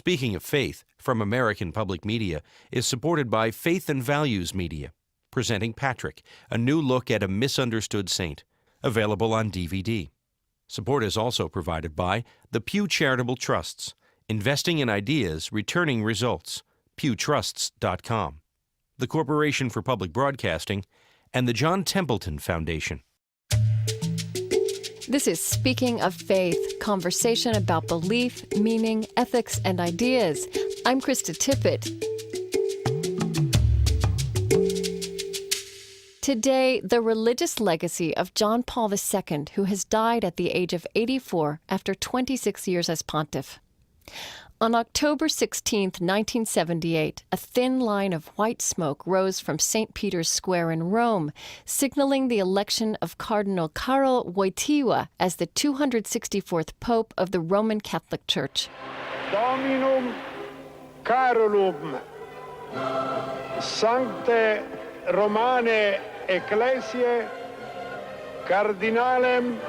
Speaking of Faith, from American Public Media, is supported by Faith and Values Media, presenting Patrick, a new look at a misunderstood saint, available on DVD. Support is also provided by the Pew Charitable Trusts, investing in ideas, returning results, pewtrusts.com, the Corporation for Public Broadcasting, and the John Templeton Foundation. This is Speaking of Faith, conversation about belief, meaning, ethics, and ideas. I'm Krista Tippett. Today, the religious legacy of John Paul II, who has died at the age of 84 after 26 years as pontiff. On October 16, 1978, a thin line of white smoke rose from St. Peter's Square in Rome, signaling the election of Cardinal Karol Wojtyła as the 264th Pope of the Roman Catholic Church. Dominum Carolum, Sancte Romane Ecclesiae, Cardinalem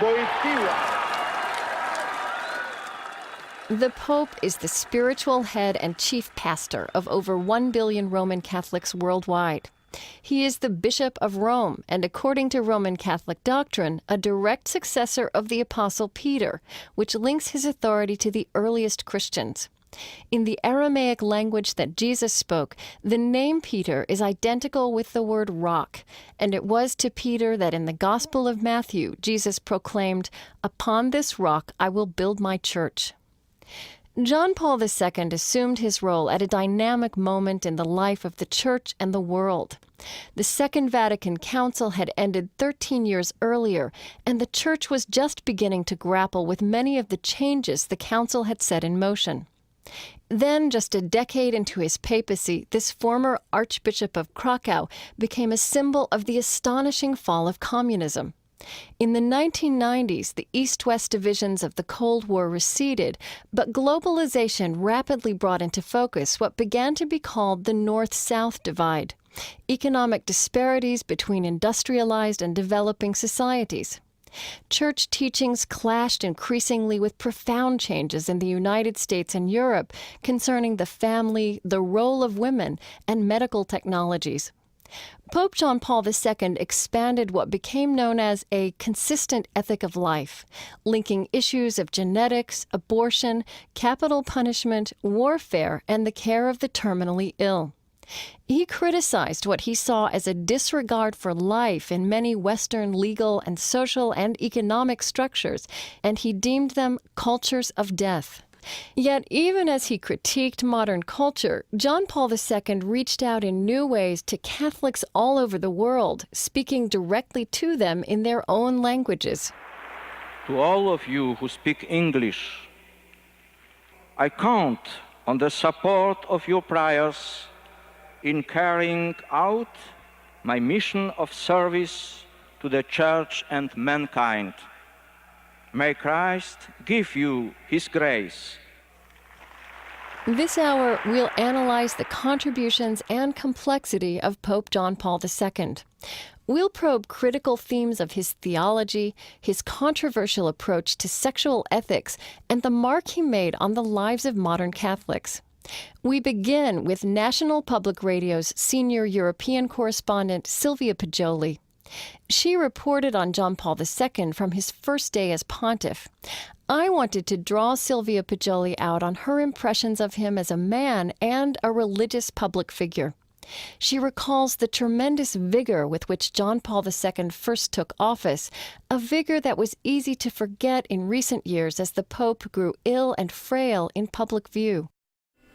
Wojtyła. The Pope is the spiritual head and chief pastor of over 1 billion Roman Catholics worldwide. He is the Bishop of Rome and, according to Roman Catholic doctrine, a direct successor of the Apostle Peter, which links his authority to the earliest Christians. In the Aramaic language that Jesus spoke, the name Peter is identical with the word rock, and it was to Peter that in the Gospel of Matthew, Jesus proclaimed, "Upon this rock I will build my church." John Paul II assumed his role at a dynamic moment in the life of the Church and the world. The Second Vatican Council had ended 13 years earlier, and the Church was just beginning to grapple with many of the changes the Council had set in motion. Then, just a decade into his papacy, this former Archbishop of Krakow became a symbol of the astonishing fall of communism. In the 1990s, the East-West divisions of the Cold War receded, but globalization rapidly brought into focus what began to be called the North-South divide, economic disparities between industrialized and developing societies. Church teachings clashed increasingly with profound changes in the United States and Europe concerning the family, the role of women, and medical technologies. Pope John Paul II expanded what became known as a consistent ethic of life, linking issues of genetics, abortion, capital punishment, warfare, and the care of the terminally ill. He criticized what he saw as a disregard for life in many Western legal and social and economic structures, and he deemed them cultures of death. Yet, even as he critiqued modern culture, John Paul II reached out in new ways to Catholics all over the world, speaking directly to them in their own languages. To all of you who speak English, I count on the support of your prayers in carrying out my mission of service to the Church and mankind. May Christ give you His grace. This hour, we'll analyze the contributions and complexity of Pope John Paul II. We'll probe critical themes of his theology, his controversial approach to sexual ethics, and the mark he made on the lives of modern Catholics. We begin with National Public Radio's senior European correspondent, Sylvia Poggioli. She reported on John Paul II from his first day as pontiff. I wanted to draw Sylvia Poggioli out on her impressions of him as a man and a religious public figure. She recalls the tremendous vigor with which John Paul II first took office, a vigor that was easy to forget in recent years as the Pope grew ill and frail in public view.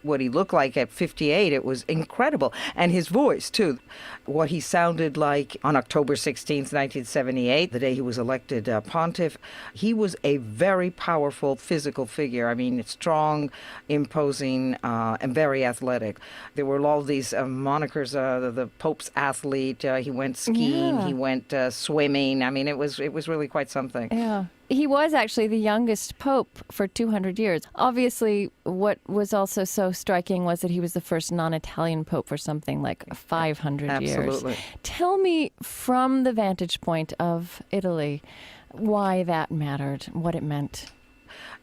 What he looked like at 58, it was incredible. And his voice, too. What he sounded like on October 16th, 1978, the day he was elected pontiff. He was a very powerful physical figure. I mean, strong, imposing, and very athletic. There were all these monikers, the Pope's athlete. He went skiing, he went swimming. I mean, it was really quite something. Yeah. He was actually the youngest pope for 200 years. Obviously, what was also so striking was that he was the first non-Italian pope for something like 500 years. Absolutely. Tell me, from the vantage point of Italy, why that mattered, what it meant.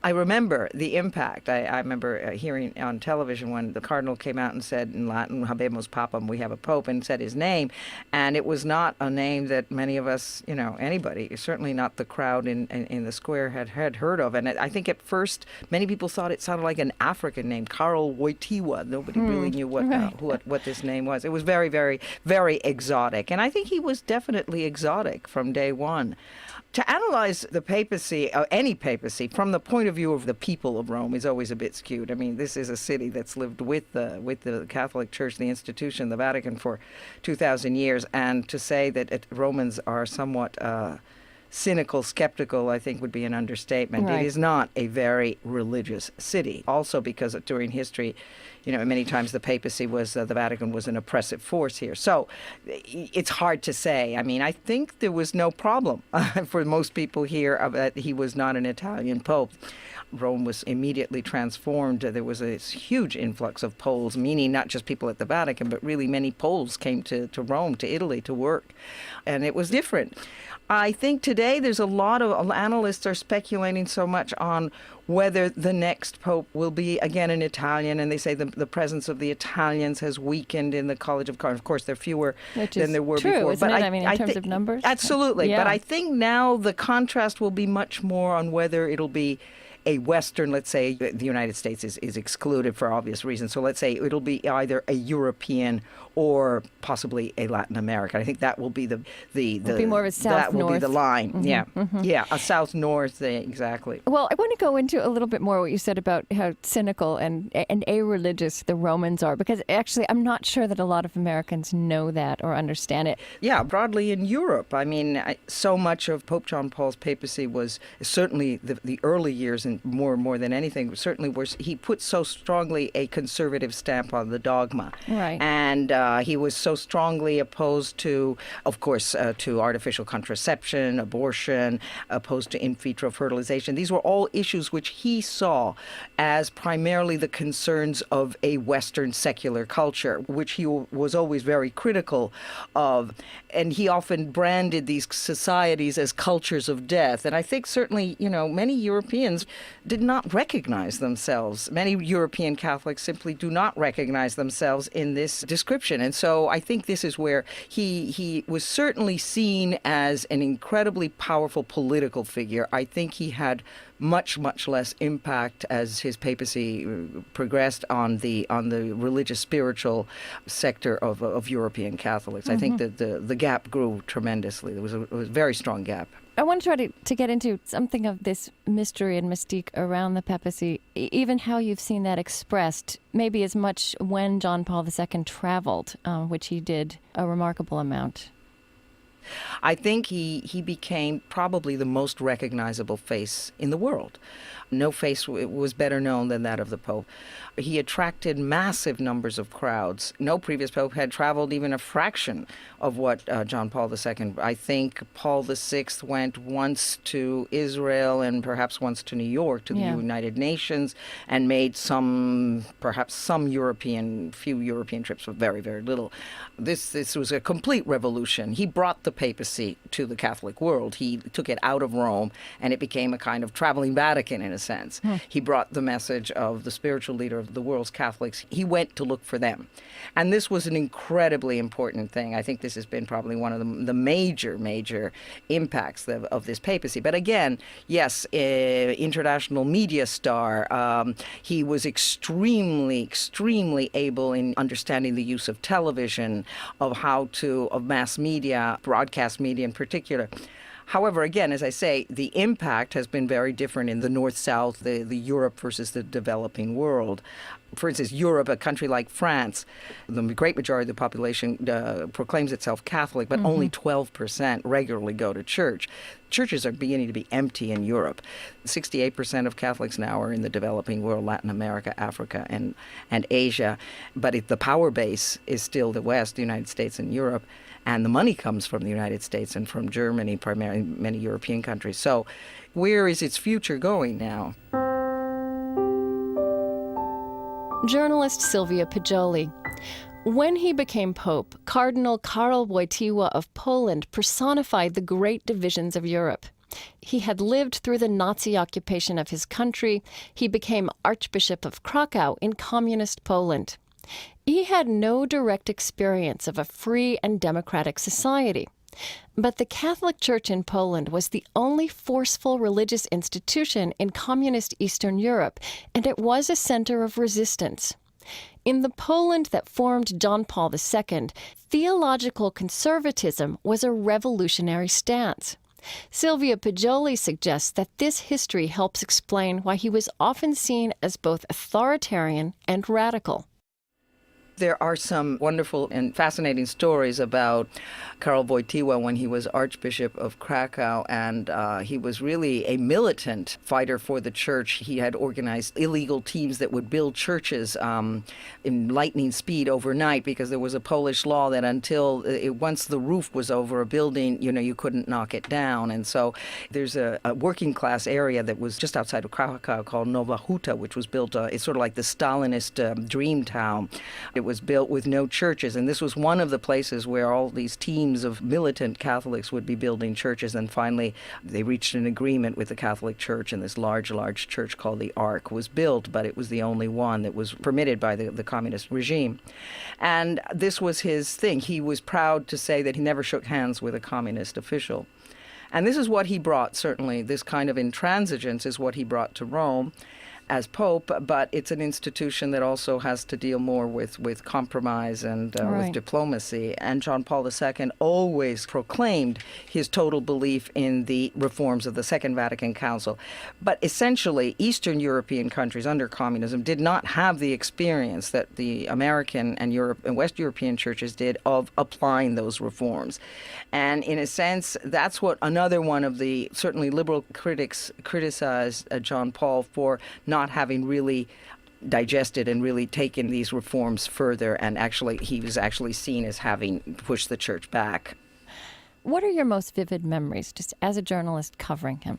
I remember the impact. I remember hearing on television when the cardinal came out and said in Latin, Habemus Papam, we have a pope, and said his name. And it was not a name that many of us, anybody, certainly not the crowd in the square had heard of. And I think at first many people thought it sounded like an African name, Karl Wojtyła. Nobody really knew what this name was. It was very, very, very exotic. And I think he was definitely exotic from day one. To analyze the papacy, any papacy, from the point of view of the people of Rome is always a bit skewed. I mean, this is a city that's lived with the Catholic Church, the institution, the Vatican, for 2,000 years. And to say that Romans are somewhat cynical, skeptical, I think would be an understatement. Right. It is not a very religious city. Also because during history, many times the papacy was, the Vatican was an oppressive force here. So it's hard to say. I mean, I think there was no problem for most people here that he was not an Italian pope. Rome was immediately transformed. There was a huge influx of Poles, meaning not just people at the Vatican, but really many Poles came to Rome, to Italy, to work. And it was different. I think today there's a lot of analysts are speculating so much on whether the next pope will be, again, an Italian. And they say the presence of the Italians has weakened in the College of Cardinals. Of course, there are fewer than there were true, before. Isn't it? I mean, in terms of numbers? Absolutely. Yeah. But I think now the contrast will be much more on whether it'll be a Western, let's say the United States is excluded for obvious reasons. So let's say it'll be either a European or possibly a Latin American. I think that will be the It'll be more of a south-north. That will be the line. Mm-hmm, yeah, mm-hmm. Yeah, a south-north, exactly. Well, I want to go into a little bit more what you said about how cynical and a-religious the Romans are, because actually I'm not sure that a lot of Americans know that or understand it. Yeah, broadly in Europe. I mean, so much of Pope John Paul's papacy was certainly the early years, and more than anything, certainly was he put so strongly a conservative stamp on the dogma. Right. And he was so strongly opposed to, of course, to artificial contraception, abortion, opposed to in vitro fertilization. These were all issues which he saw as primarily the concerns of a Western secular culture, which he was always very critical of. And he often branded these societies as cultures of death. And I think certainly, many Europeans did not recognize themselves. Many European Catholics simply do not recognize themselves in this description. And so I think this is where he was certainly seen as an incredibly powerful political figure. I think he had much less impact as his papacy progressed on the religious spiritual sector of European Catholics. Mm-hmm. I think that the gap grew tremendously. There was a very strong gap. I want to try to get into something of this mystery and mystique around the papacy, even how you've seen that expressed, maybe as much when John Paul II traveled, which he did a remarkable amount. I think he became probably the most recognizable face in the world. No face was better known than that of the Pope. He attracted massive numbers of crowds. No previous Pope had traveled even a fraction of what John Paul II. I think Paul VI went once to Israel and perhaps once to New York, to the United Nations, and made perhaps some few European trips, but very, very little. This was a complete revolution. He brought the papacy to the Catholic world. He took it out of Rome, and it became a kind of traveling Vatican in a sense. He brought the message of the spiritual leader of the world's Catholics. He went to look for them. And this was an incredibly important thing. I think this has been probably one of the major impacts of this papacy. But again, yes, international media star. He was extremely able in understanding the use of television, of mass media, broadcast media in particular. However, again, as I say, the impact has been very different in the North-South, the Europe versus the developing world. For instance, Europe, a country like France, the great majority of the population proclaims itself Catholic, but only 12% regularly go to church. Churches are beginning to be empty in Europe. 68% of Catholics now are in the developing world, Latin America, Africa, and Asia. But the power base is still the West, the United States and Europe. And the money comes from the United States and from Germany, primarily many European countries. So where is its future going now? Journalist Sylvia Poggioli. When he became Pope, Cardinal Karl Wojtyła of Poland personified the great divisions of Europe. He had lived through the Nazi occupation of his country. He became Archbishop of Krakow in communist Poland. He had no direct experience of a free and democratic society. But the Catholic Church in Poland was the only forceful religious institution in communist Eastern Europe, and it was a center of resistance. In the Poland that formed John Paul II, theological conservatism was a revolutionary stance. Sylvia Poggioli suggests that this history helps explain why he was often seen as both authoritarian and radical. There are some wonderful and fascinating stories about Karol Wojtyła when he was Archbishop of Krakow, and he was really a militant fighter for the church. He had organized illegal teams that would build churches in lightning speed overnight, because there was a Polish law that once the roof was over a building, you couldn't knock it down. And so there's a working class area that was just outside of Krakow called Nowa Huta, which was built, it's sort of like the Stalinist dream town. It was built with no churches, and this was one of the places where all these teams of militant Catholics would be building churches. And finally, they reached an agreement with the Catholic Church, and this large church called the Ark was built, but it was the only one that was permitted by the communist regime. And this was his thing. He was proud to say that he never shook hands with a communist official. And this is what he brought, certainly. This kind of intransigence is what he brought to Rome as Pope, but it's an institution that also has to deal more with compromise and with diplomacy. And John Paul II always proclaimed his total belief in the reforms of the Second Vatican Council. But essentially, Eastern European countries under communism did not have the experience that the American and West European churches did of applying those reforms. And in a sense, that's what another one of the certainly liberal critics criticized John Paul for, not having really digested and really taken these reforms further, and he was actually seen as having pushed the church back. What are your most vivid memories, just as a journalist covering him?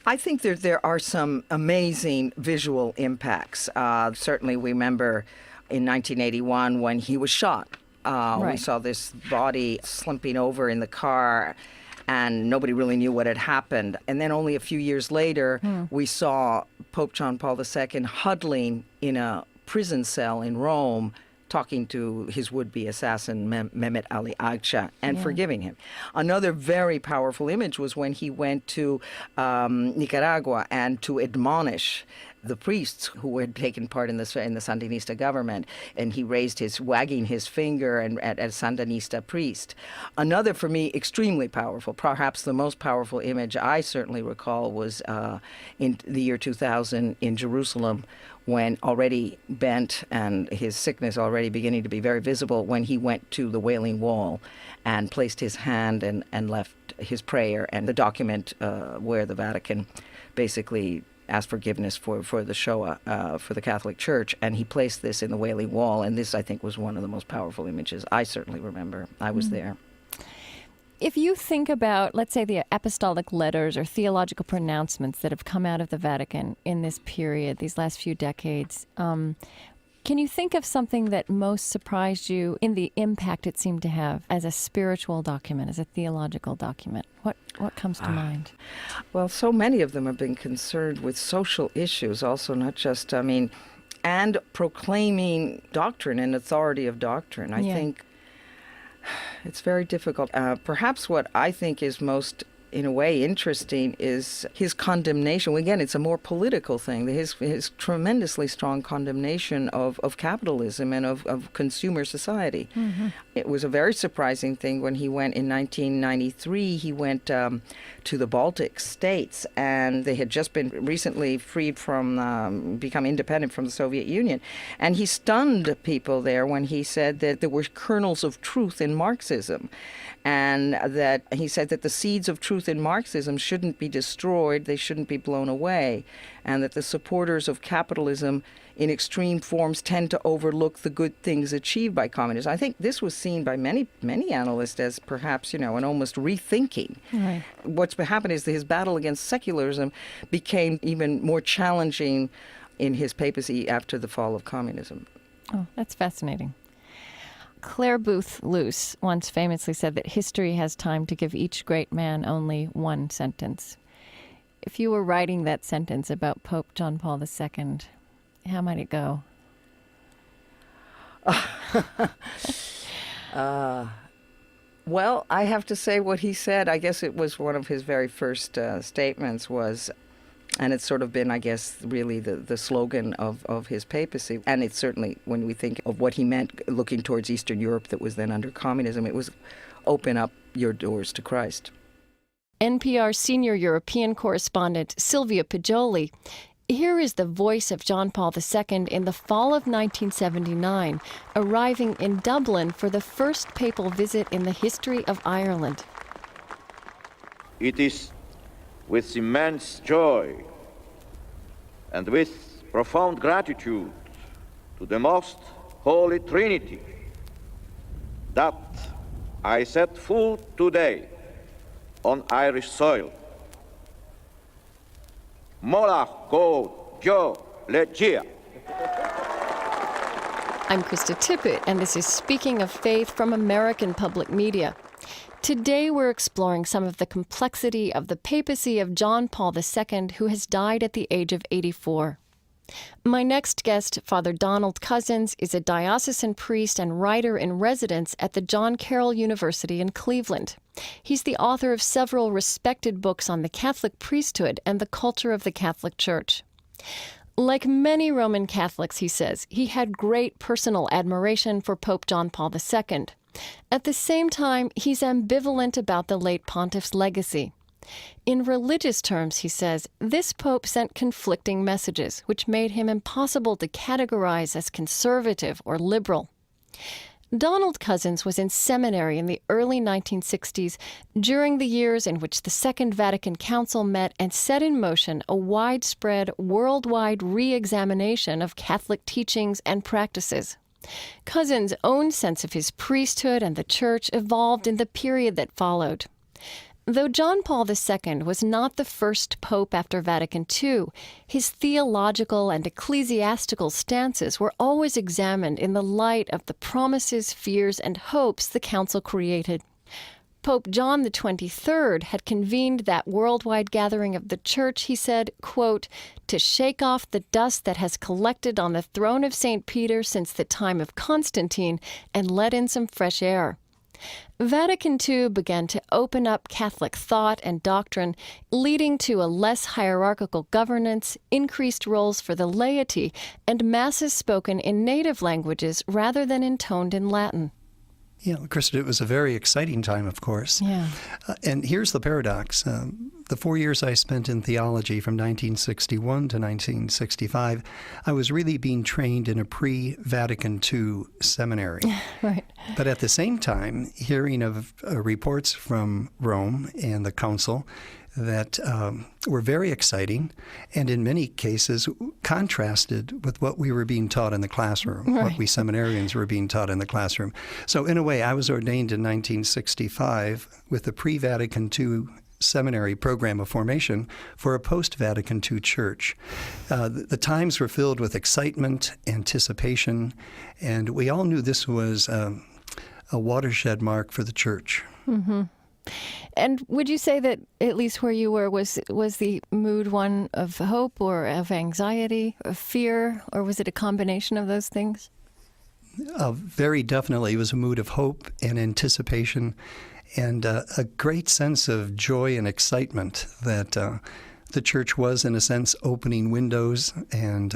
I think there are some amazing visual impacts. Certainly we remember in 1981 when he was shot. We saw this body slumping over in the car, and nobody really knew what had happened. And then only a few years later, we saw Pope John Paul II huddling in a prison cell in Rome, talking to his would-be assassin, Mehmet Ali Agca, and forgiving him. Another very powerful image was when he went to Nicaragua and to admonish the priests who had taken part in the Sandinista government, and he wagging his finger at a Sandinista priest. Another, for me, extremely powerful, perhaps the most powerful image I certainly recall was in the year 2000 in Jerusalem, when already bent and his sickness already beginning to be very visible, when he went to the Wailing Wall and placed his hand and left his prayer and the document where the Vatican basically asked forgiveness for the Shoah for the Catholic Church, and he placed this in the Wailing Wall, and this, I think, was one of the most powerful images I certainly remember. I was there. If you think about, let's say, the apostolic letters or theological pronouncements that have come out of the Vatican in this period, these last few decades, can you think of something that most surprised you in the impact it seemed to have as a spiritual document, as a theological document? What comes to mind? Well, so many of them have been concerned with social issues also, not just, and proclaiming doctrine and authority of doctrine. I think it's very difficult. Perhaps what I think is most, in a way, interesting is his condemnation. Again, it's a more political thing. His tremendously strong condemnation of capitalism and of consumer society. Mm-hmm. It was a very surprising thing when he went in 1993. He went to the Baltic states, and they had just been recently freed from, become independent from the Soviet Union. And he stunned people there when he said that there were kernels of truth in Marxism. And that he said that the seeds of truth in Marxism shouldn't be destroyed, they shouldn't be blown away, and that the supporters of capitalism in extreme forms tend to overlook the good things achieved by communism. I think this was seen by many analysts as perhaps, an almost rethinking. Right. What's happened is that his battle against secularism became even more challenging in his papacy after the fall of communism. Oh, that's fascinating. Claire Booth Luce once famously said that history has time to give each great man only one sentence. If you were writing that sentence about Pope John Paul II, how might it go? Well, I have to say what he said. I guess it was one of his very first statements was, and it's sort of been, I guess, really the slogan of his papacy. And it's certainly, when we think of what he meant looking towards Eastern Europe that was then under communism, it was open up your doors to Christ. NPR senior European correspondent Sylvia Poggioli. Here is the voice of John Paul II in the fall of 1979, arriving in Dublin for the first papal visit in the history of Ireland. It is with immense joy and with profound gratitude to the Most Holy Trinity that I set foot today on Irish soil. Molach go Jo Legia. I'm Krista Tippett, and this is Speaking of Faith from American Public Media. Today we're exploring some of the complexity of the papacy of John Paul II, who has died at the age of 84. My next guest, Father Donald Cozzens, is a diocesan priest and writer in residence at the John Carroll University in Cleveland. He's the author of several respected books on the Catholic priesthood and the culture of the Catholic Church. Like many Roman Catholics, he says, he had great personal admiration for Pope John Paul II. At the same time, he's ambivalent about the late pontiff's legacy. In religious terms, he says, this pope sent conflicting messages, which made him impossible to categorize as conservative or liberal. Donald Cozzens was in seminary in the early 1960s, during the years in which the Second Vatican Council met and set in motion a widespread, worldwide re-examination of Catholic teachings and practices. Cozzens' own sense of his priesthood and the Church evolved in the period that followed. Though John Paul II was not the first pope after Vatican II, his theological and ecclesiastical stances were always examined in the light of the promises, fears, and hopes the Council created. Pope John XXIII had convened that worldwide gathering of the Church, he said, quote, to shake off the dust that has collected on the throne of St. Peter since the time of Constantine and let in some fresh air. Vatican II began to open up Catholic thought and doctrine, leading to a less hierarchical governance, increased roles for the laity, and masses spoken in native languages rather than intoned in Latin. Yeah, Krista, it was a very exciting time, of course. Yeah. And here's the paradox. The 4 years I spent in theology from 1961 to 1965, I was really being trained in a pre-Vatican II seminary. Right. But at the same time, hearing of reports from Rome and the Council that were very exciting and in many cases contrasted with what we were being taught in the classroom, right. what we seminarians were being taught in the classroom. So in a way, I was ordained in 1965 with the pre-Vatican II seminary program of formation for a post-Vatican II church. The times were filled with excitement, anticipation, and we all knew this was a watershed mark for the church. Mm-hmm. And would you say that, at least where you were, was the mood one of hope or of anxiety, of fear, or was it a combination of those things? Very definitely. It was a mood of hope and anticipation and a great sense of joy and excitement that the church was, in a sense, opening windows and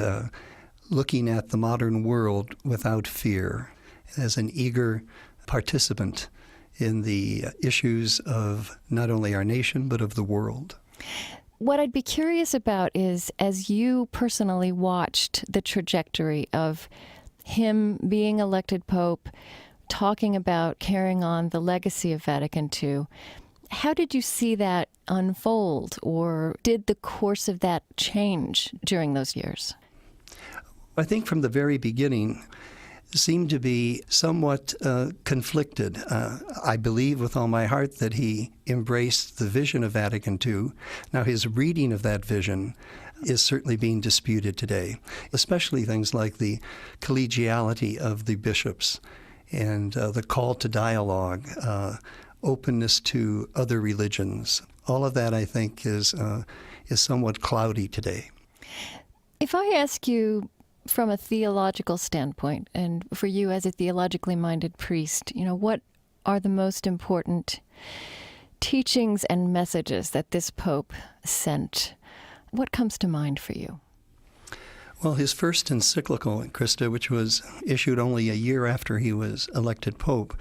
looking at the modern world without fear as an eager participant in the issues of not only our nation, but of the world. What I'd be curious about is, as you personally watched the trajectory of him being elected Pope, talking about carrying on the legacy of Vatican II, how did you see that unfold, or did the course of that change during those years? I think from the very beginning, seemed to be somewhat conflicted. I believe with all my heart that he embraced the vision of Vatican II. Now, his reading of that vision is certainly being disputed today, especially things like the collegiality of the bishops and the call to dialogue, openness to other religions. All of that, I think, is somewhat cloudy today. If I ask you from a theological standpoint, and for you as a theologically minded priest, what are the most important teachings and messages that this Pope sent? What comes to mind for you? Well, his first encyclical, Krista, which was issued only a year after he was elected Pope,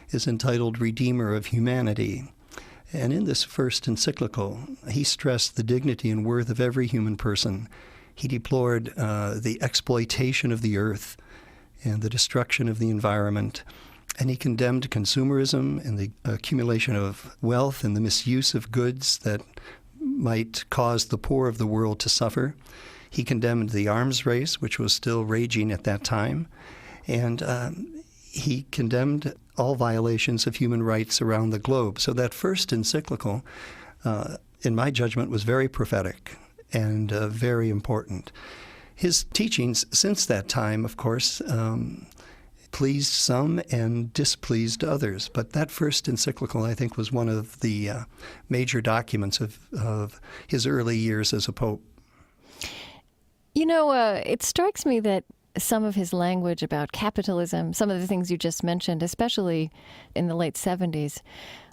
is entitled Redeemer of Humanity. And in this first encyclical, he stressed the dignity and worth of every human person. He deplored the exploitation of the earth and the destruction of the environment. And he condemned consumerism and the accumulation of wealth and the misuse of goods that might cause the poor of the world to suffer. He condemned the arms race, which was still raging at that time. And he condemned all violations of human rights around the globe. So that first encyclical, in my judgment, was very prophetic and very important. His teachings since that time, of course, pleased some and displeased others. But that first encyclical, I think, was one of the major documents of his early years as a pope. It strikes me that some of his language about capitalism, some of the things you just mentioned, especially in the late 70s,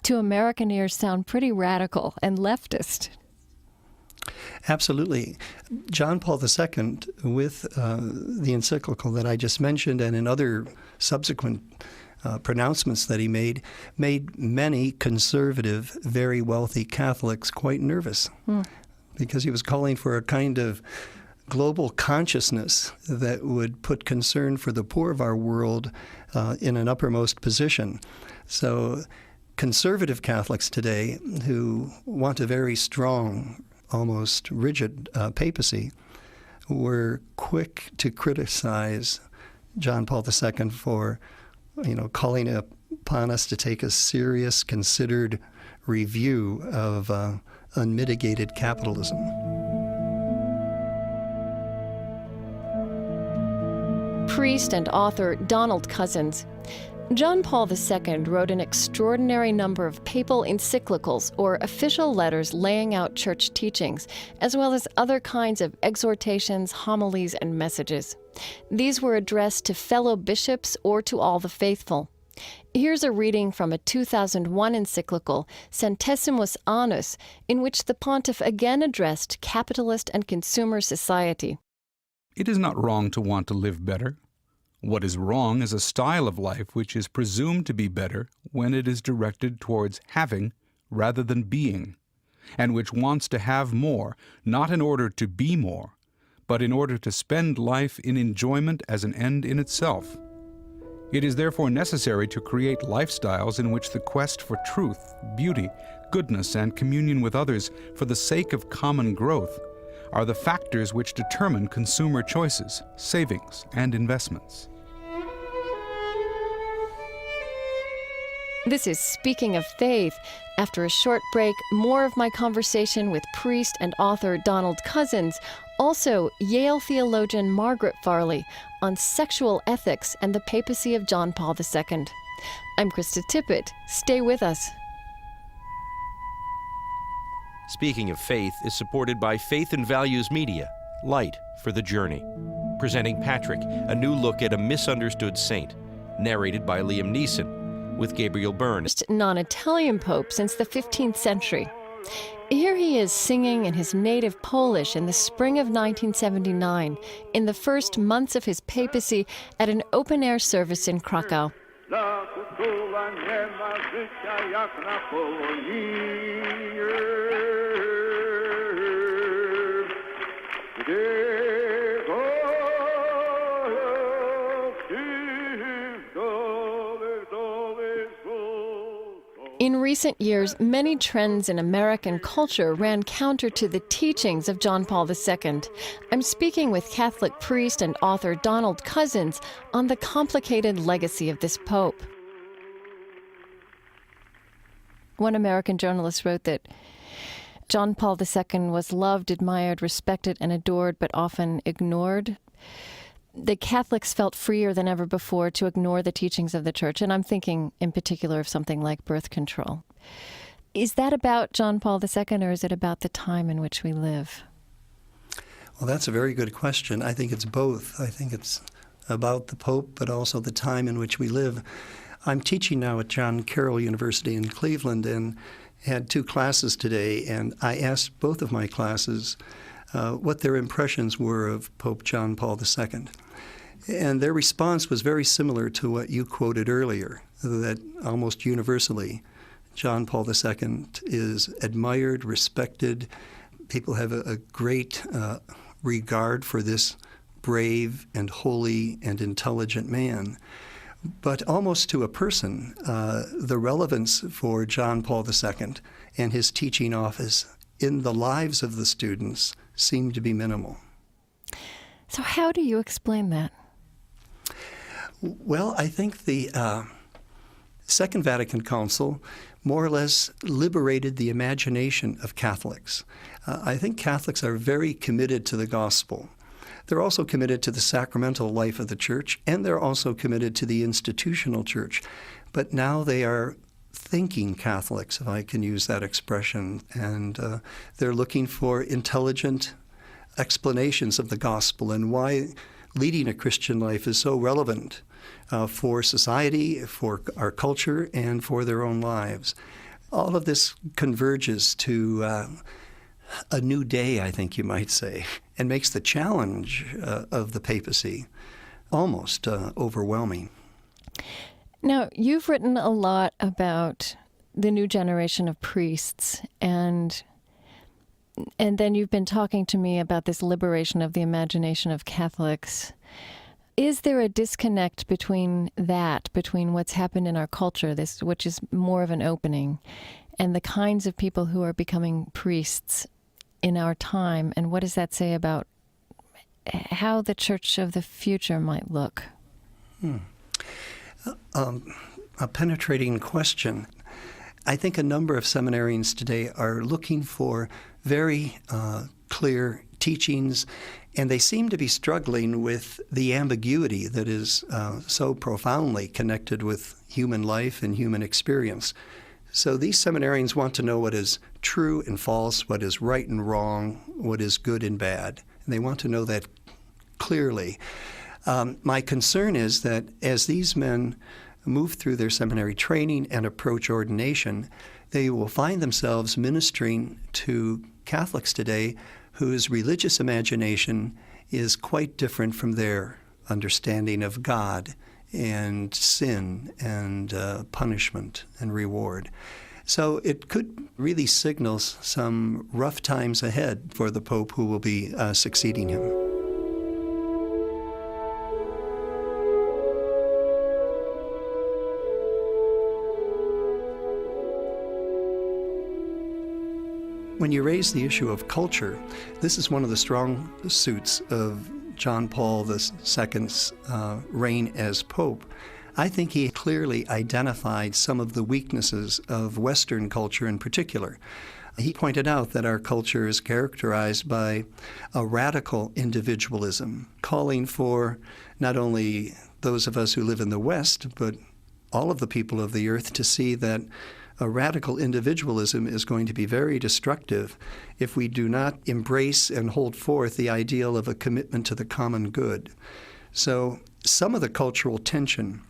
to American ears sound pretty radical and leftist. Absolutely. John Paul II, with the encyclical that I just mentioned and in other subsequent pronouncements that he made many conservative, very wealthy Catholics quite nervous because he was calling for a kind of global consciousness that would put concern for the poor of our world in an uppermost position. So conservative Catholics today who want a very strong, almost rigid papacy were quick to criticize John Paul II for, calling upon us to take a serious, considered review of unmitigated capitalism. Priest and author Donald Cozzens. John Paul II wrote an extraordinary number of papal encyclicals, or official letters laying out church teachings, as well as other kinds of exhortations, homilies, and messages. These were addressed to fellow bishops or to all the faithful. Here's a reading from a 2001 encyclical, Centesimus Annus, in which the pontiff again addressed capitalist and consumer society. It is not wrong to want to live better. What is wrong is a style of life which is presumed to be better when it is directed towards having rather than being, and which wants to have more, not in order to be more, but in order to spend life in enjoyment as an end in itself. It is therefore necessary to create lifestyles in which the quest for truth, beauty, goodness, and communion with others for the sake of common growth are the factors which determine consumer choices, savings, and investments. This is Speaking of Faith. After a short break, more of my conversation with priest and author Donald Cozzens, also Yale theologian Margaret Farley, on sexual ethics and the papacy of John Paul II. I'm Krista Tippett. Stay with us. Speaking of Faith is supported by Faith and Values Media, Light for the Journey. Presenting Patrick, a new look at a misunderstood saint. Narrated by Liam Neeson, with Gabriel Byrne. Non-Italian pope since the 15th century. Here he is singing in his native Polish in the spring of 1979, in the first months of his papacy, at an open-air service in Krakow. In recent years, many trends in American culture ran counter to the teachings of John Paul II. I'm speaking with Catholic priest and author Donald Cozzens on the complicated legacy of this pope. One American journalist wrote that John Paul II was loved, admired, respected, and adored, but often ignored. the Catholics felt freer than ever before to ignore the teachings of the Church. And I'm thinking in particular of something like birth control. Is that about John Paul II, or is it about the time in which we live? Well, that's a very good question. I think it's both. I think it's about the Pope, but also the time in which we live. I'm teaching now at John Carroll University in Cleveland and had 2 classes today, and I asked both of my classes what their impressions were of Pope John Paul II. And their response was very similar to what you quoted earlier, that almost universally, John Paul II is admired, respected. People have a great regard for this brave and holy and intelligent man. But almost to a person, the relevance for John Paul II and his teaching office in the lives of the students seemed to be minimal. So how do you explain that? Well, I think the Second Vatican Council more or less liberated the imagination of Catholics. I think Catholics are very committed to the gospel. They're also committed to the sacramental life of the Church, and they're also committed to the institutional Church. But now they are thinking Catholics, if I can use that expression, and they're looking for intelligent explanations of the gospel and why leading a Christian life is so relevant for society, for our culture, and for their own lives. All of this converges to a new day, I think you might say, and makes the challenge of the papacy almost overwhelming. Now, you've written a lot about the new generation of priests, and then you've been talking to me about this liberation of the imagination of Catholics. Is there a disconnect between what's happened in our culture, which is more of an opening, and the kinds of people who are becoming priests in our time? And what does that say about how the church of the future might look? A penetrating question. I think a number of seminarians today are looking for very clear teachings, and they seem to be struggling with the ambiguity that is so profoundly connected with human life and human experience. So these seminarians want to know what is true and false, what is right and wrong, what is good and bad. And they want to know that clearly. My concern is that as these men move through their seminary training and approach ordination, they will find themselves ministering to Catholics today whose religious imagination is quite different from their understanding of God and sin and punishment and reward. So it could really signal some rough times ahead for the Pope who will be succeeding him. When you raise the issue of culture, this is one of the strong suits of John Paul II's reign as Pope. I think he clearly identified some of the weaknesses of Western culture in particular. He pointed out that our culture is characterized by a radical individualism, calling for not only those of us who live in the West, but all of the people of the earth to see that a radical individualism is going to be very destructive if we do not embrace and hold forth the ideal of a commitment to the common good. So some of the cultural tension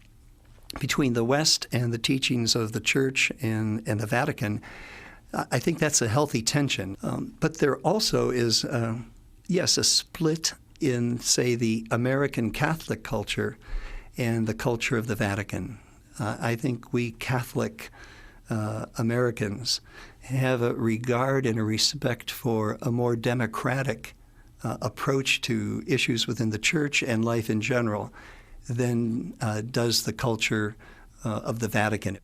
between the West and the teachings of the Church and the Vatican, I think that's a healthy tension. But there also is, yes, a split in, say, the American Catholic culture and the culture of the Vatican. I think we Catholic Americans have a regard and a respect for a more democratic approach to issues within the Church and life in general than does the culture of the Vatican.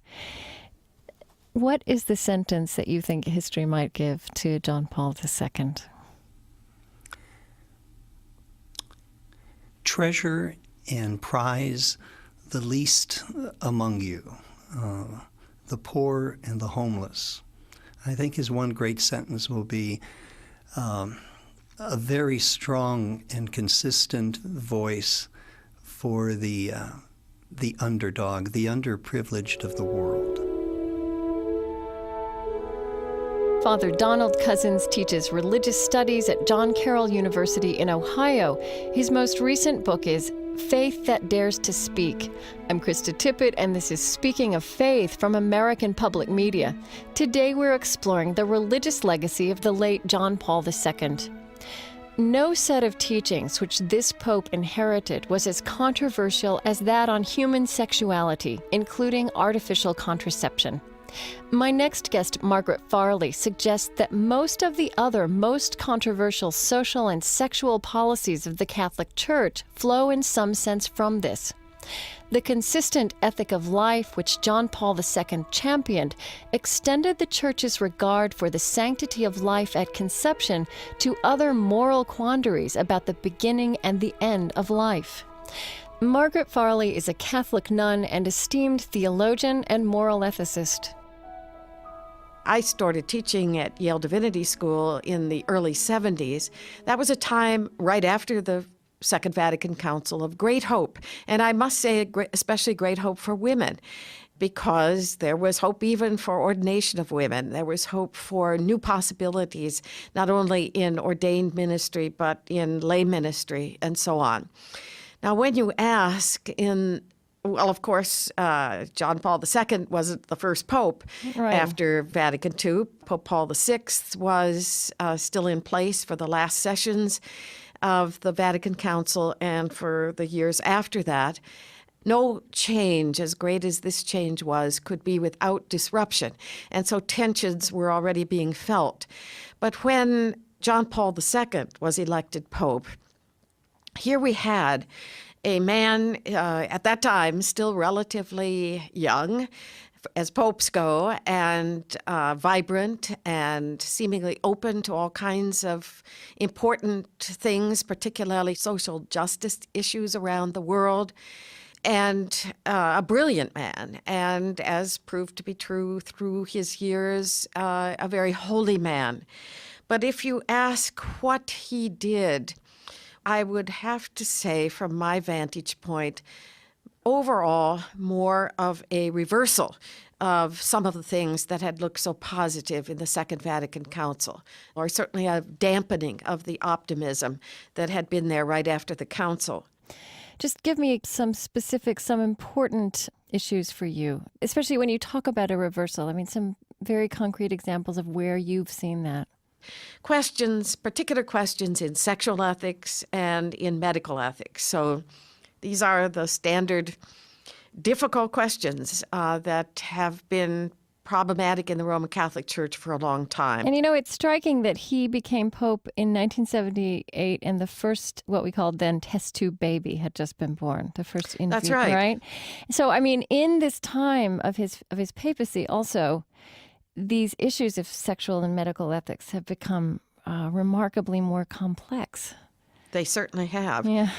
What is the sentence that you think history might give to John Paul II? Treasure and prize the least among you, the poor and the homeless. I think his one great sentence will be, a very strong and consistent voice for the underdog, the underprivileged of the world. Father Donald Cozzens teaches religious studies at John Carroll University in Ohio. His most recent book is Faith That Dares to Speak. I'm Krista Tippett, and this is Speaking of Faith from American Public Media. Today we're exploring the religious legacy of the late John Paul II. No set of teachings which this pope inherited was as controversial as that on human sexuality, including artificial contraception. My next guest, Margaret Farley, suggests that most of the other most controversial social and sexual policies of the Catholic Church flow in some sense from this. The consistent ethic of life which John Paul II championed extended the Church's regard for the sanctity of life at conception to other moral quandaries about the beginning and the end of life. Margaret Farley is a Catholic nun and esteemed theologian and moral ethicist. I started teaching at Yale Divinity School in the early 70s. That was a time right after the Second Vatican Council of great hope. And I must say, especially great hope for women, because there was hope even for ordination of women. There was hope for new possibilities, not only in ordained ministry, but in lay ministry and so on. Now, when you ask well, of course, John Paul II wasn't the first pope after Vatican II. Pope Paul VI was still in place for the last sessions of the Vatican Council and for the years after that. No change, as great as this change was, could be without disruption. And so tensions were already being felt. But when John Paul II was elected pope, here we had a man, at that time, still relatively young, as popes go, and vibrant and seemingly open to all kinds of important things, particularly social justice issues around the world, and a brilliant man, and as proved to be true through his years, a very holy man. But if you ask what he did, I would have to say, from my vantage point, overall, more of a reversal of some of the things that had looked so positive in the Second Vatican Council, or certainly a dampening of the optimism that had been there right after the Council. Just give me some specific, some important issues for you, especially when you talk about a reversal. I mean, some very concrete examples of where you've seen that. Particular questions in sexual ethics and in medical ethics. So these are the standard difficult questions that have been problematic in the Roman Catholic Church for a long time. And it's striking that he became pope in 1978 and the first, what we called then, test tube baby had just been born, the first infant. That's right. So, I mean, in this time of his papacy also, these issues of sexual and medical ethics have become remarkably more complex. They certainly have. Yeah.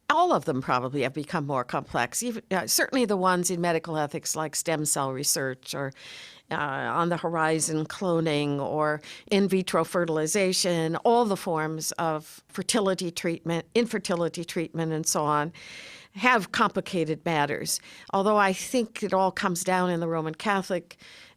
All of them probably have become more complex. Even certainly the ones in medical ethics like stem cell research or on the horizon cloning or in vitro fertilization, all the forms of fertility treatment, infertility treatment, and so on, have complicated matters. Although I think it all comes down in the Roman Catholic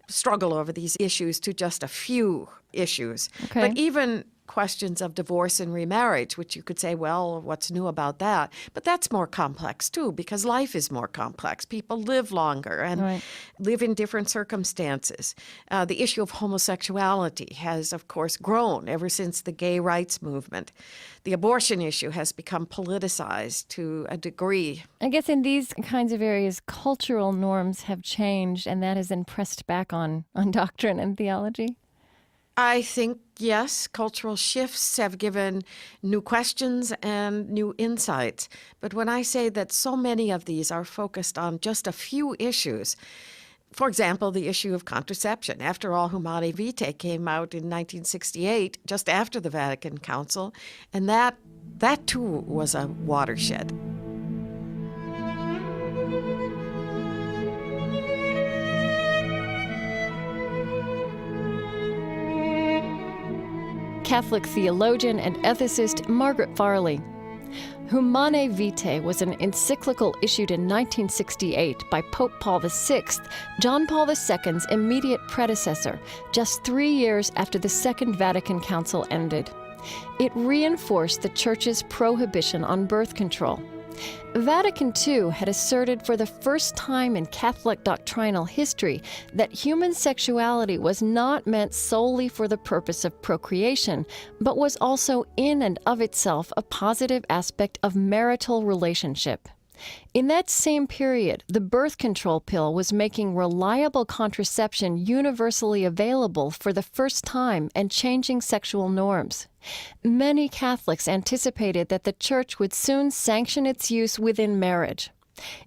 struggle over these issues to just a few issues. Okay. But even questions of divorce and remarriage, which you could say, well, what's new about that? But that's more complex, too, because life is more complex. People live longer and live in different circumstances. The issue of homosexuality has, of course, grown ever since the gay rights movement. The abortion issue has become politicized to a degree. I guess in these kinds of areas, cultural norms have changed, and that has then pressed back on doctrine and theology. I think, yes, cultural shifts have given new questions and new insights. But when I say that so many of these are focused on just a few issues, for example, the issue of contraception. After all, Humanae Vitae came out in 1968, just after the Vatican Council, and that too was a watershed. Catholic theologian and ethicist Margaret Farley. Humanae Vitae was an encyclical issued in 1968 by Pope Paul VI, John Paul II's immediate predecessor, just 3 years after the Second Vatican Council ended. It reinforced the Church's prohibition on birth control. Vatican II had asserted for the first time in Catholic doctrinal history that human sexuality was not meant solely for the purpose of procreation, but was also in and of itself a positive aspect of marital relationship. In that same period, the birth control pill was making reliable contraception universally available for the first time and changing sexual norms. Many Catholics anticipated that the Church would soon sanction its use within marriage.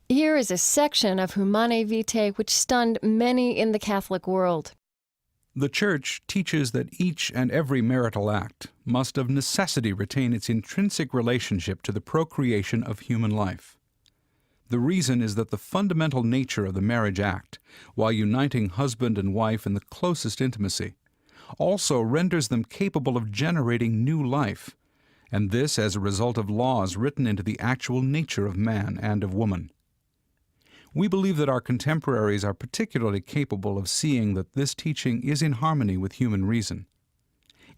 Here is a section of Humanae Vitae which stunned many in the Catholic world. The Church teaches that each and every marital act must of necessity retain its intrinsic relationship to the procreation of human life. The reason is that the fundamental nature of the marriage act, while uniting husband and wife in the closest intimacy, also renders them capable of generating new life, and this as a result of laws written into the actual nature of man and of woman. We believe that our contemporaries are particularly capable of seeing that this teaching is in harmony with human reason.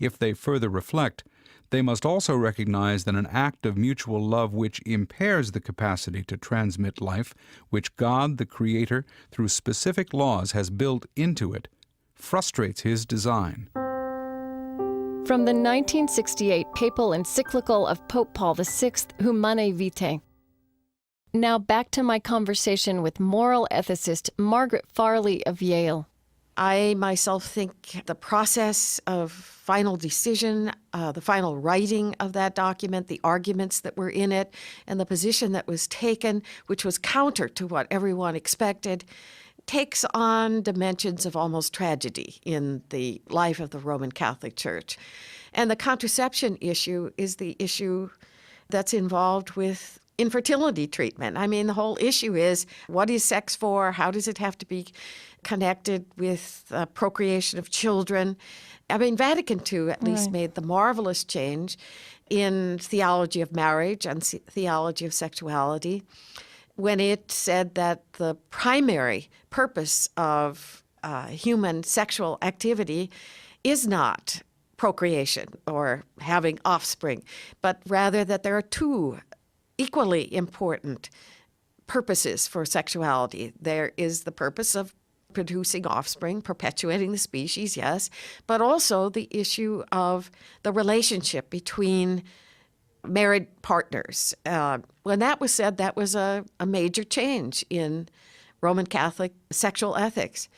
If they further reflect, they must also recognize that an act of mutual love which impairs the capacity to transmit life, which God, the Creator, through specific laws has built into it, frustrates His design. From the 1968 papal encyclical of Pope Paul VI, Humanae Vitae. Now back to my conversation with moral ethicist Margaret Farley of Yale. I myself think the process of final decision, the final writing of that document, the arguments that were in it, and the position that was taken, which was counter to what everyone expected, takes on dimensions of almost tragedy in the life of the Roman Catholic Church. And the contraception issue is the issue that's involved with infertility treatment. I mean, the whole issue is, what is sex for? How does it have to be connected with procreation of children? I mean, Vatican II at least made the marvelous change in theology of marriage and theology of sexuality when it said that the primary purpose of human sexual activity is not procreation or having offspring, but rather that there are two equally important purposes for sexuality. There is the purpose of producing offspring, perpetuating the species, yes, but also the issue of the relationship between married partners. When that was said, that was a major change in Roman Catholic sexual ethics.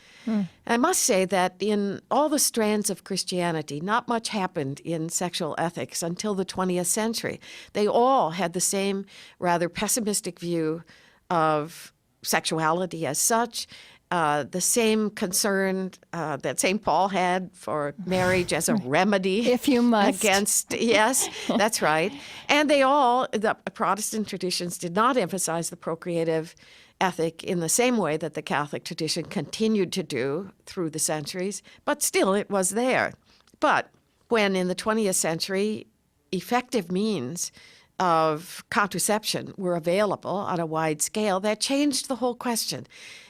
I must say that in all the strands of Christianity, not much happened in sexual ethics until the 20th century. They all had the same rather pessimistic view of sexuality as such, the same concern that St. Paul had for marriage as a remedy. If you must. Against, yes, that's right. And they all, the Protestant traditions did not emphasize the procreative ethic in the same way that the Catholic tradition continued to do through the centuries, but still it was there. But when in the 20th century effective means of contraception were available on a wide scale, that changed the whole question.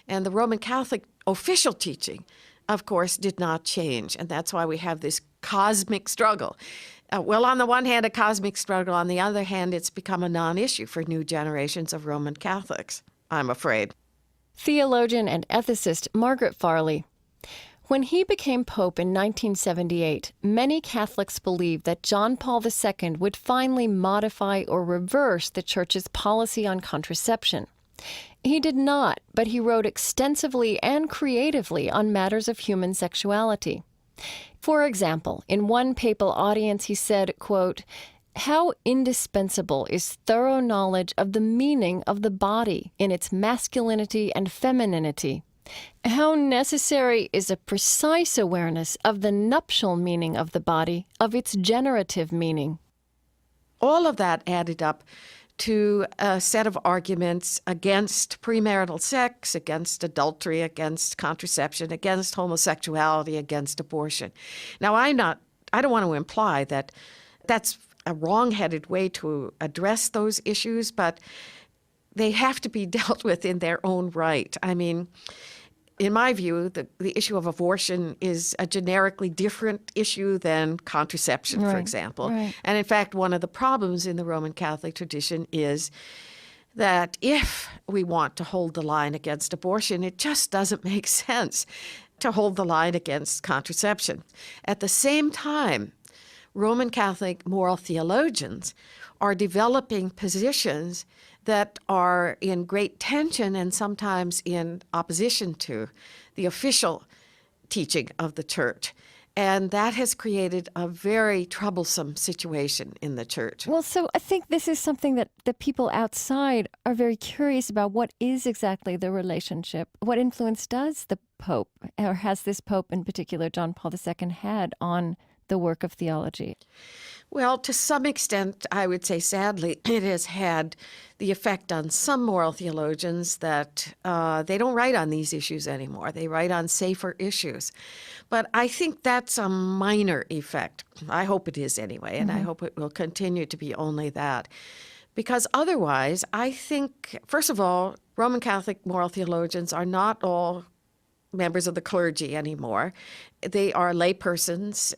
And the Roman Catholic official teaching, of course, did not change. And that's why we have this cosmic struggle. Well, on the one hand, a cosmic struggle. On the other hand, it's become a non-issue for new generations of Roman Catholics, I'm afraid. Theologian and ethicist Margaret Farley. When he became Pope in 1978, many Catholics believed that John Paul II would finally modify or reverse the Church's policy on contraception. He did not, but he wrote extensively and creatively on matters of human sexuality. For example, in one papal audience he said, quote, "How indispensable is thorough knowledge of the meaning of the body in its masculinity and femininity. How necessary is a precise awareness of the nuptial meaning of the body, of its generative meaning." All of that added up to a set of arguments against premarital sex, against adultery, against contraception, against homosexuality, against abortion. Now, I'm not I don't want to imply that that's a wrong-headed way to address those issues, but they have to be dealt with in their own right. I mean, in my view, the issue of abortion is a generically different issue than contraception, for example. Right. And in fact, one of the problems in the Roman Catholic tradition is that if we want to hold the line against abortion, it just doesn't make sense to hold the line against contraception. At the same time, Roman Catholic moral theologians are developing positions that are in great tension and sometimes in opposition to the official teaching of the Church. And that has created a very troublesome situation in the Church. Well, so I think this is something that the people outside are very curious about. What is exactly the relationship? What influence does the Pope, or has this Pope in particular, John Paul II, had on the work of theology? Well, to some extent, I would say, sadly, it has had the effect on some moral theologians that they don't write on these issues anymore. They write on safer issues. But I think that's a minor effect. I hope it is anyway, and I hope it will continue to be only that. Because otherwise, I think, first of all, Roman Catholic moral theologians are not all members of the clergy anymore. They are laypersons.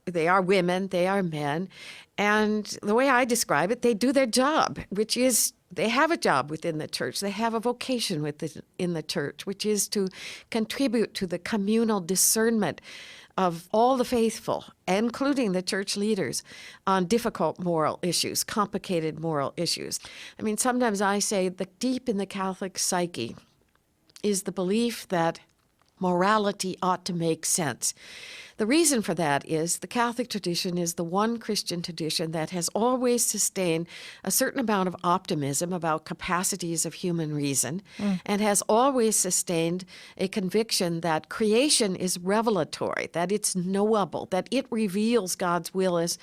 They are women, they are men, and the way I describe it, they do their job, which is they have a job within the Church. They have a vocation within the Church, which is to contribute to the communal discernment of all the faithful, including the Church leaders, on difficult moral issues, complicated moral issues. I mean, sometimes I say that deep in the Catholic psyche is the belief that morality ought to make sense. The reason for that is the Catholic tradition is the one Christian tradition that has always sustained a certain amount of optimism about capacities of human reason and has always sustained a conviction that creation is revelatory, that it's knowable, that it reveals God's will as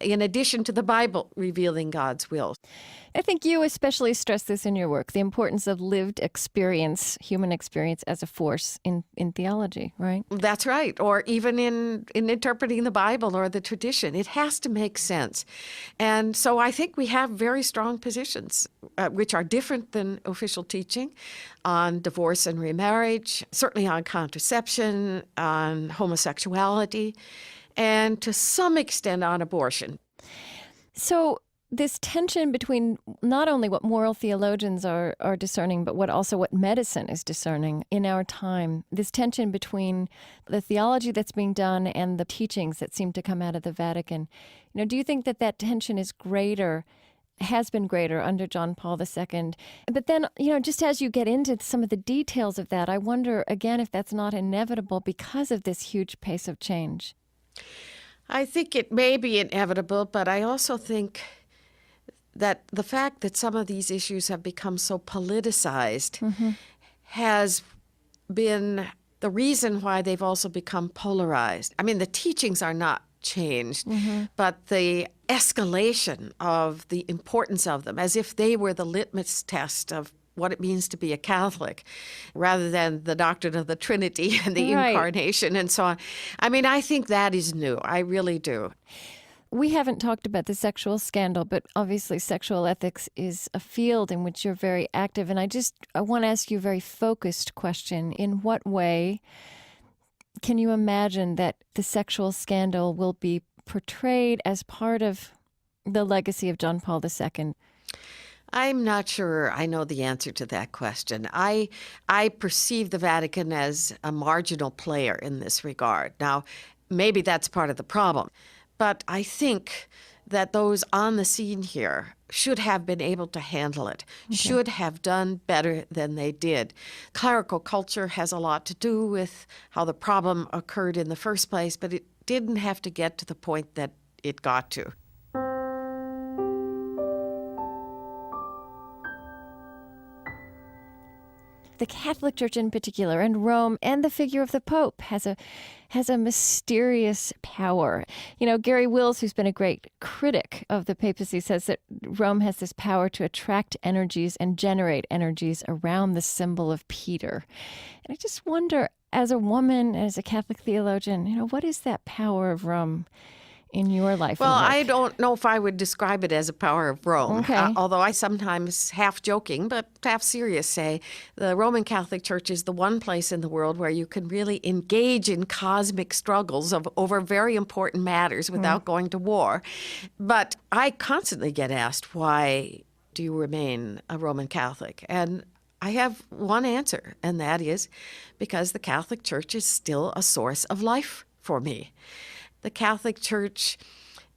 in addition to the Bible revealing God's will. I think you especially stress this in your work, the importance of lived experience, human experience as a force in theology, right? That's right. Or even in interpreting the Bible or the tradition. It has to make sense. And so I think we have very strong positions, which are different than official teaching on divorce and remarriage, certainly on contraception, on homosexuality, and to some extent on abortion. So this tension between not only what moral theologians are discerning, but what medicine is discerning in our time, this tension between the theology that's being done and the teachings that seem to come out of the Vatican. Do you think that tension is greater, has been greater under John Paul II? But then, just as you get into some of the details of that, I wonder, again, if that's not inevitable because of this huge pace of change. I think it may be inevitable, but I also think that the fact that some of these issues have become so politicized has been the reason why they've also become polarized. I mean, the teachings are not changed, but the escalation of the importance of them, as if they were the litmus test of what it means to be a Catholic, rather than the doctrine of the Trinity and the Incarnation and so on. I mean, I think that is new. I really do. We haven't talked about the sexual scandal, but obviously sexual ethics is a field in which you're very active. And I want to ask you a very focused question. In what way can you imagine that the sexual scandal will be portrayed as part of the legacy of John Paul II? I'm not sure I know the answer to that question. I perceive the Vatican as a marginal player in this regard. Now, maybe that's part of the problem. But I think that those on the scene here should have been able to handle it, should have done better than they did. Clerical culture has a lot to do with how the problem occurred in the first place, but it didn't have to get to the point that it got to. The Catholic Church in particular, and Rome, and the figure of the Pope has a mysterious power. Gary Wills, who's been a great critic of the papacy, says that Rome has this power to attract energies and generate energies around the symbol of Peter. And I just wonder, As a woman, as a Catholic theologian, what is that power of Rome in your life? Well, and work? I don't know if I would describe it as a power of Rome. Okay. Although I sometimes, half joking but half serious, say the Roman Catholic Church is the one place in the world where you can really engage in cosmic struggles over very important matters without going to war. But I constantly get asked, why do you remain a Roman Catholic? And I have one answer, and that is because the Catholic Church is still a source of life for me. The Catholic Church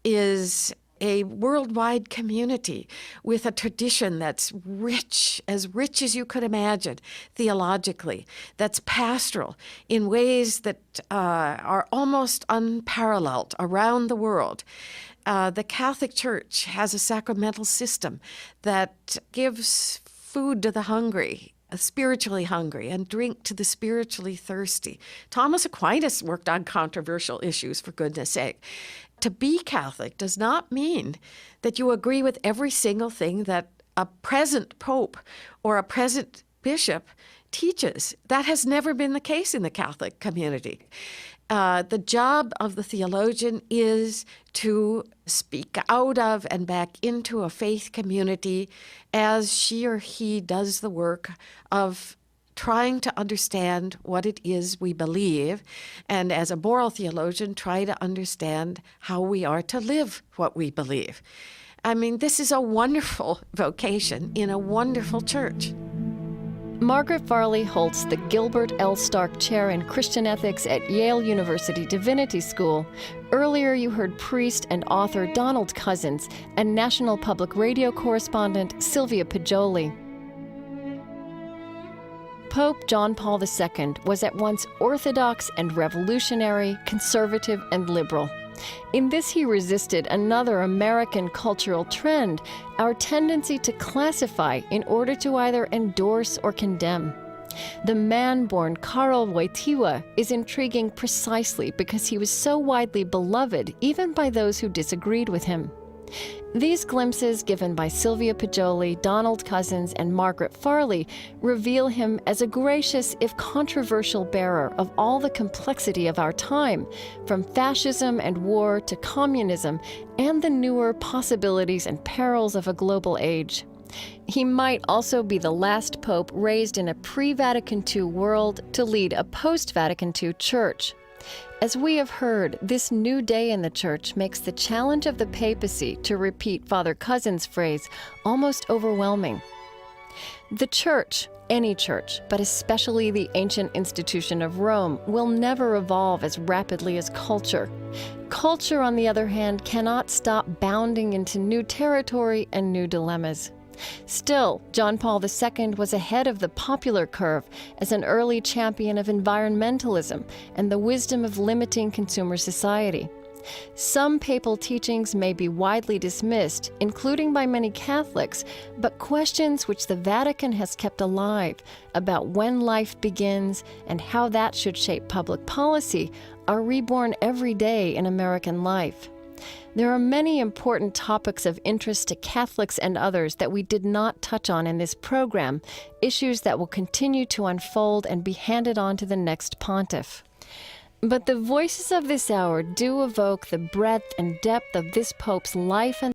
is a worldwide community with a tradition that's rich as you could imagine, theologically, that's pastoral in ways that are almost unparalleled around the world. The Catholic Church has a sacramental system that gives food to the hungry, spiritually hungry, and drink to the spiritually thirsty. Thomas Aquinas worked on controversial issues, for goodness sake. To be Catholic does not mean that you agree with every single thing that a present pope or a present bishop teaches. That has never been the case in the Catholic community. The job of the theologian is to speak out of and back into a faith community as she or he does the work of trying to understand what it is we believe, and as a moral theologian, try to understand how we are to live what we believe. I mean, this is a wonderful vocation in a wonderful church. Margaret Farley holds the Gilbert L. Stark Chair in Christian Ethics at Yale University Divinity School. Earlier, you heard priest and author Donald Cozzens and National Public Radio correspondent Sylvia Poggioli. Pope John Paul II was at once orthodox and revolutionary, conservative and liberal. In this, he resisted another American cultural trend, our tendency to classify in order to either endorse or condemn. The man-born Karol Wojtyła is intriguing precisely because he was so widely beloved even by those who disagreed with him. These glimpses given by Sylvia Poggioli, Donald Cozzens, and Margaret Farley reveal him as a gracious, if controversial, bearer of all the complexity of our time, from fascism and war to communism and the newer possibilities and perils of a global age. He might also be the last pope raised in a pre-Vatican II world to lead a post-Vatican II church. As we have heard, this new day in the Church makes the challenge of the papacy, to repeat Father Cozzens' phrase, almost overwhelming. The Church, any church, but especially the ancient institution of Rome, will never evolve as rapidly as culture. Culture, on the other hand, cannot stop bounding into new territory and new dilemmas. Still, John Paul II was ahead of the popular curve as an early champion of environmentalism and the wisdom of limiting consumer society. Some papal teachings may be widely dismissed, including by many Catholics, but questions which the Vatican has kept alive about when life begins and how that should shape public policy are reborn every day in American life. There are many important topics of interest to Catholics and others that we did not touch on in this program, issues that will continue to unfold and be handed on to the next pontiff. But the voices of this hour do evoke the breadth and depth of this Pope's life and